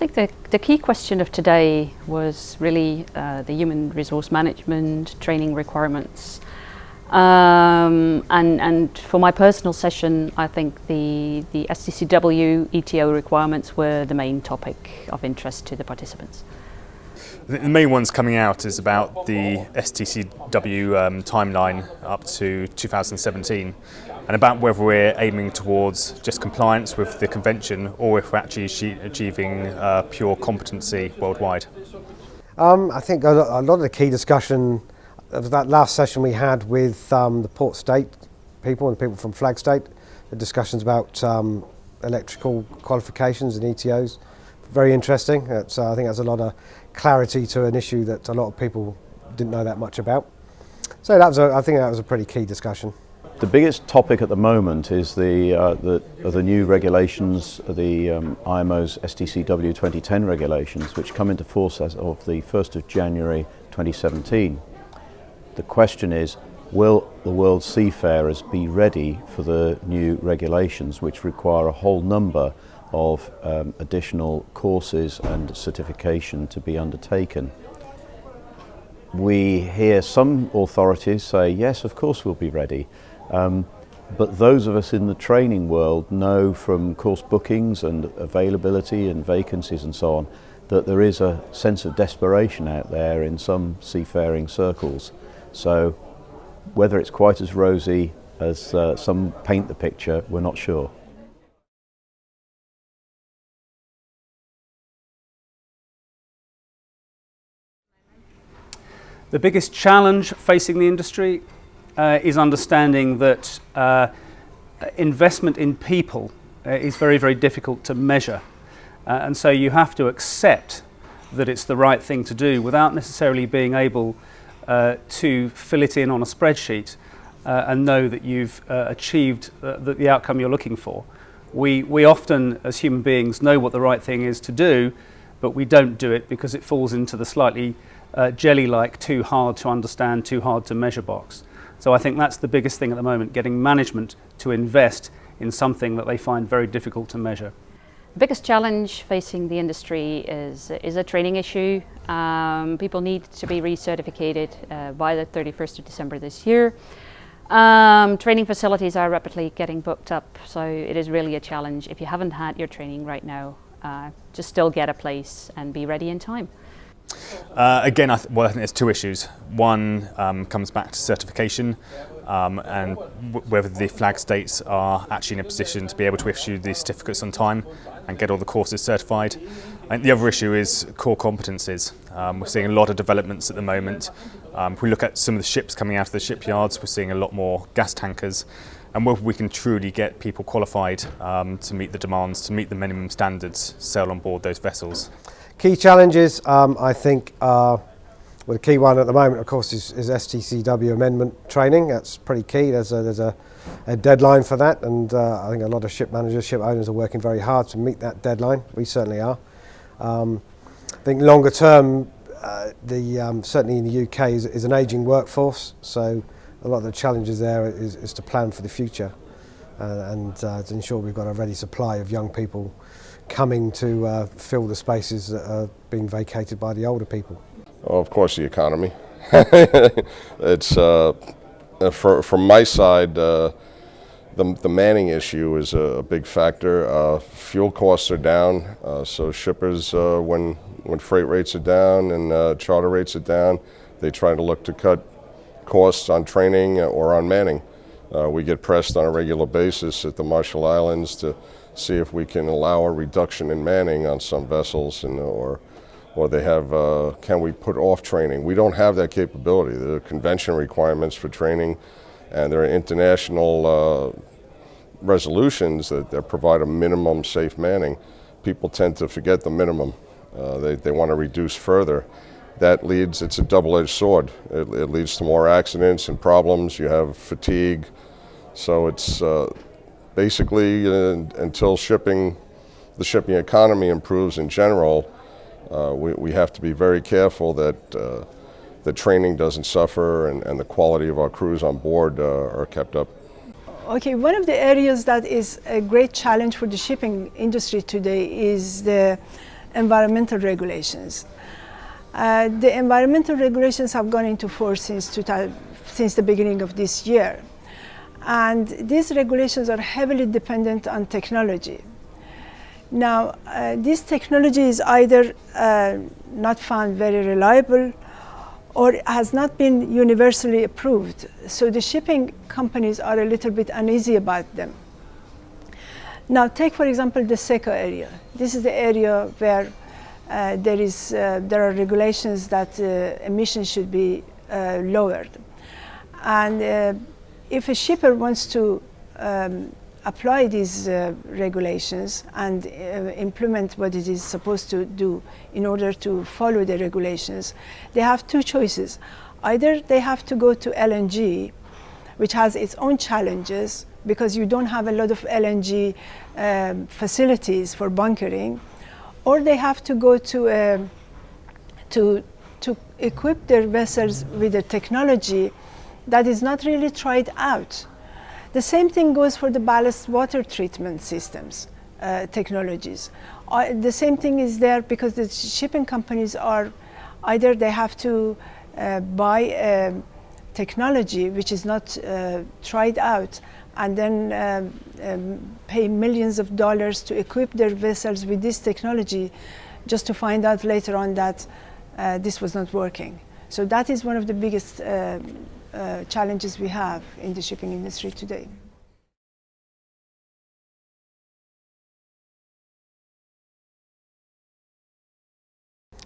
think the key question of today was really the human resource management, training requirements. And for my personal session, I think the STCW ETO requirements were the main topic of interest to the participants. The main ones coming out is about the STCW timeline up to 2017 and about whether we're aiming towards just compliance with the convention or if we're actually achieving pure competency worldwide. I think a lot of the key discussion of that last session we had with the Port State people and people from Flag State, the discussions about electrical qualifications and ETOs, very interesting. I think that's a lot of clarity to an issue that a lot of people didn't know that much about. So I think that was a pretty key discussion. The biggest topic at the moment is the new regulations, the IMO's STCW 2010 regulations, which come into force as of the 1st of January 2017. The question is, will the world seafarers be ready for the new regulations, which require a whole number of additional courses and certification to be undertaken? We hear some authorities say, yes, of course we'll be ready. But those of us in the training world know from course bookings and availability and vacancies and so on that there is a sense of desperation out there in some seafaring circles. So whether it's quite as rosy as some paint the picture, we're not sure. The biggest challenge facing the industry is understanding that investment in people is very, very difficult to measure. And so you have to accept that it's the right thing to do without necessarily being able to fill it in on a spreadsheet and know that you've achieved the outcome you're looking for. We often, as human beings, know what the right thing is to do, but we don't do it because it falls into the slightly jelly-like, too hard to understand, too hard to measure box. So I think that's the biggest thing at the moment, getting management to invest in something that they find very difficult to measure. The biggest challenge facing the industry is a training issue. People need to be recertificated by the 31st of December this year. Training facilities are rapidly getting booked up, so it is really a challenge. If you haven't had your training right now, just still get a place and be ready in time. Again, I think there's two issues. One comes back to certification and whether the flag states are actually in a position to be able to issue the certificates on time and get all the courses certified. And the other issue is core competencies. We're seeing a lot of developments at the moment. If we look at some of the ships coming out of the shipyards, we're seeing a lot more gas tankers. And whether we can truly get people qualified to meet the demands, to meet the minimum standards, sail on board those vessels. Key challenges, I think, well, the key one at the moment, of course, is STCW amendment training. That's pretty key. There's a deadline for that, and I think a lot of ship managers, ship owners are working very hard to meet that deadline. We certainly are. I think longer term, certainly in the UK, is an ageing workforce, so a lot of the challenges there is to plan for the future and to ensure we've got a ready supply of young people coming to fill the spaces that are being vacated by the older people. Well, of course, the economy. It's from my side, the manning issue is a big factor. Fuel costs are down, so shippers, when freight rates are down and charter rates are down, they try to look to cut costs on training or on manning. We get pressed on a regular basis at the Marshall Islands to see if we can allow a reduction in manning on some vessels, and or they have, can we put off training? We don't have that capability. There are convention requirements for training, and there are international resolutions that provide a minimum safe manning. People tend to forget the minimum. They want to reduce further. That leads, it's a double-edged sword. It leads to more accidents and problems. You have fatigue. So it's basically, until the shipping economy improves in general, we have to be very careful that the training doesn't suffer and the quality of our crews on board are kept up. Okay, one of the areas that is a great challenge for the shipping industry today is the environmental regulations. The environmental regulations have gone into force since the beginning of this year. And these regulations are heavily dependent on technology. Now, this technology is either not found very reliable or has not been universally approved. So the shipping companies are a little bit uneasy about them. Now, take, for example, the SECA area. This is the area where there are regulations that emissions should be lowered. And if a shipper wants to apply these regulations and implement what it is supposed to do in order to follow the regulations, they have two choices. Either they have to go to LNG, which has its own challenges because you don't have a lot of LNG facilities for bunkering, or they have to go to equip their vessels with a technology that is not really tried out. The same thing goes for the ballast water treatment systems technologies. The same thing is there because the shipping companies are either they have to buy technology which is not tried out and then pay millions of dollars to equip their vessels with this technology just to find out later on that this was not working. So that is one of the biggest challenges we have in the shipping industry today.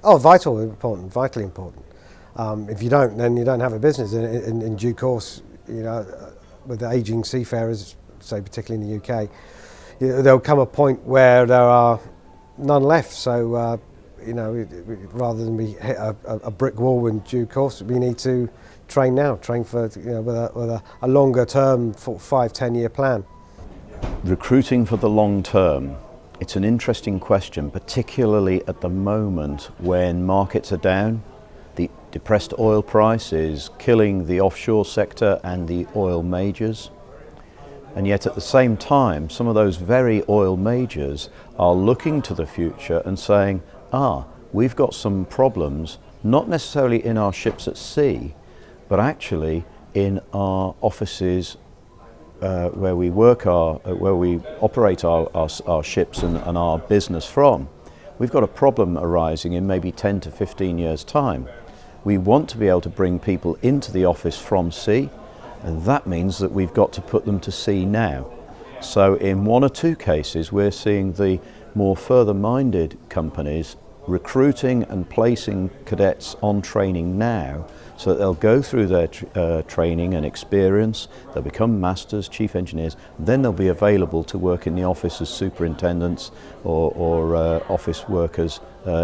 Oh, vitally important. If you don't, then you don't have a business. In due course, you know, with the ageing seafarers, say particularly in the UK, there'll come a point where there are none left. So, you know, rather than we hit a brick wall in due course, we need to train now, train for, you know, with a longer term, 5-10 year plan. Recruiting for the long term. It's an interesting question, particularly at the moment when markets are down. The depressed oil price is killing the offshore sector and the oil majors. And yet at the same time, some of those very oil majors are looking to the future and saying, we've got some problems, not necessarily in our ships at sea, but actually in our offices where we operate our ships and our business from. We've got a problem arising in maybe 10 to 15 years' time. We want to be able to bring people into the office from sea, and that means that we've got to put them to sea now. So in one or two cases, we're seeing the more further-minded companies recruiting and placing cadets on training now, so that they'll go through their training and experience, they'll become masters, chief engineers, and then they'll be available to work in the office as superintendents or office workers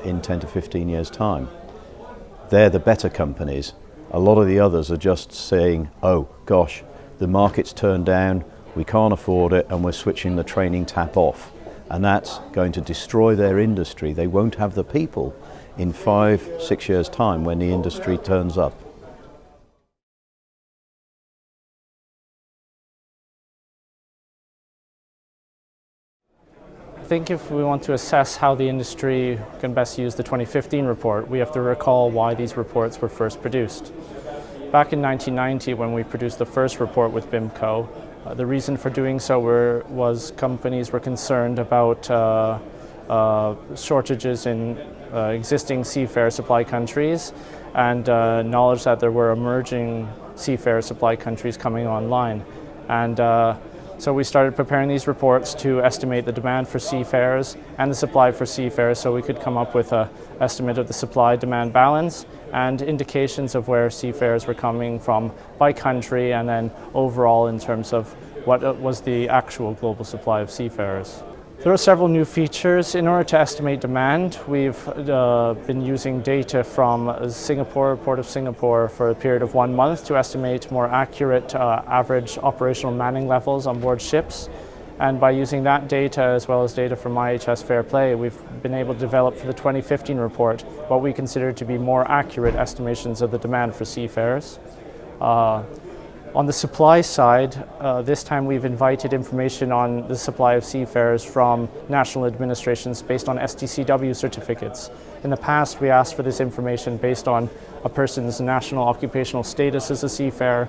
in 10 to 15 years' time. They're the better companies. A lot of the others are just saying, oh gosh, the market's turned down, we can't afford it, and we're switching the training tap off. And that's going to destroy their industry. They won't have the people in 5-6 years' time when the industry turns up. I think if we want to assess how the industry can best use the 2015 report, we have to recall why these reports were first produced. Back in 1990, when we produced the first report with BIMCO, the reason for doing so was companies were concerned about shortages in existing seafarer supply countries and knowledge that there were emerging seafarer supply countries coming online. And so we started preparing these reports to estimate the demand for seafarers and the supply for seafarers, so we could come up with an estimate of the supply-demand balance and indications of where seafarers were coming from by country, and then overall in terms of what was the actual global supply of seafarers. There are several new features. In order to estimate demand, we've been using data from Port of Singapore for a period of 1 month to estimate more accurate average operational manning levels on board ships. And by using that data, as well as data from IHS Fairplay, we've been able to develop for the 2015 report what we consider to be more accurate estimations of the demand for seafarers. On the supply side, this time we've invited information on the supply of seafarers from national administrations based on STCW certificates. In the past, we asked for this information based on a person's national occupational status as a seafarer.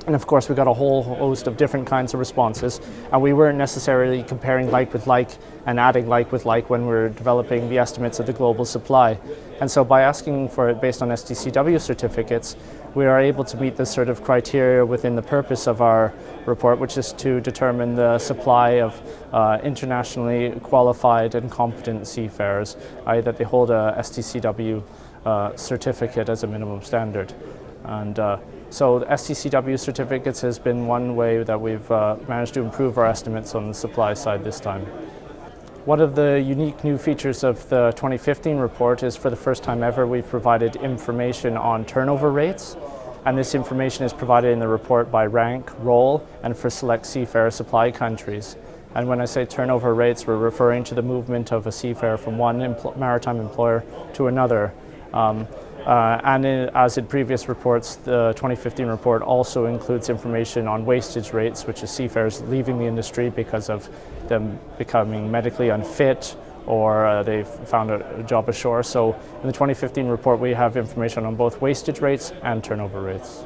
And of course, we got a whole host of different kinds of responses, and we weren't necessarily comparing like with like and adding like with like when we were developing the estimates of the global supply. And so by asking for it based on STCW certificates, we are able to meet this sort of criteria within the purpose of our report, which is to determine the supply of internationally qualified and competent seafarers, i.e. that they hold a STCW certificate as a minimum standard. And so the STCW certificates has been one way that we've managed to improve our estimates on the supply side this time. One of the unique new features of the 2015 report is, for the first time ever, we've provided information on turnover rates, and this information is provided in the report by rank, role, and for select seafarer supply countries. And when I say turnover rates, we're referring to the movement of a seafarer from one maritime employer to another. As in previous reports, the 2015 report also includes information on wastage rates, which is seafarers leaving the industry because of them becoming medically unfit or they've found a job ashore. So in the 2015 report, we have information on both wastage rates and turnover rates.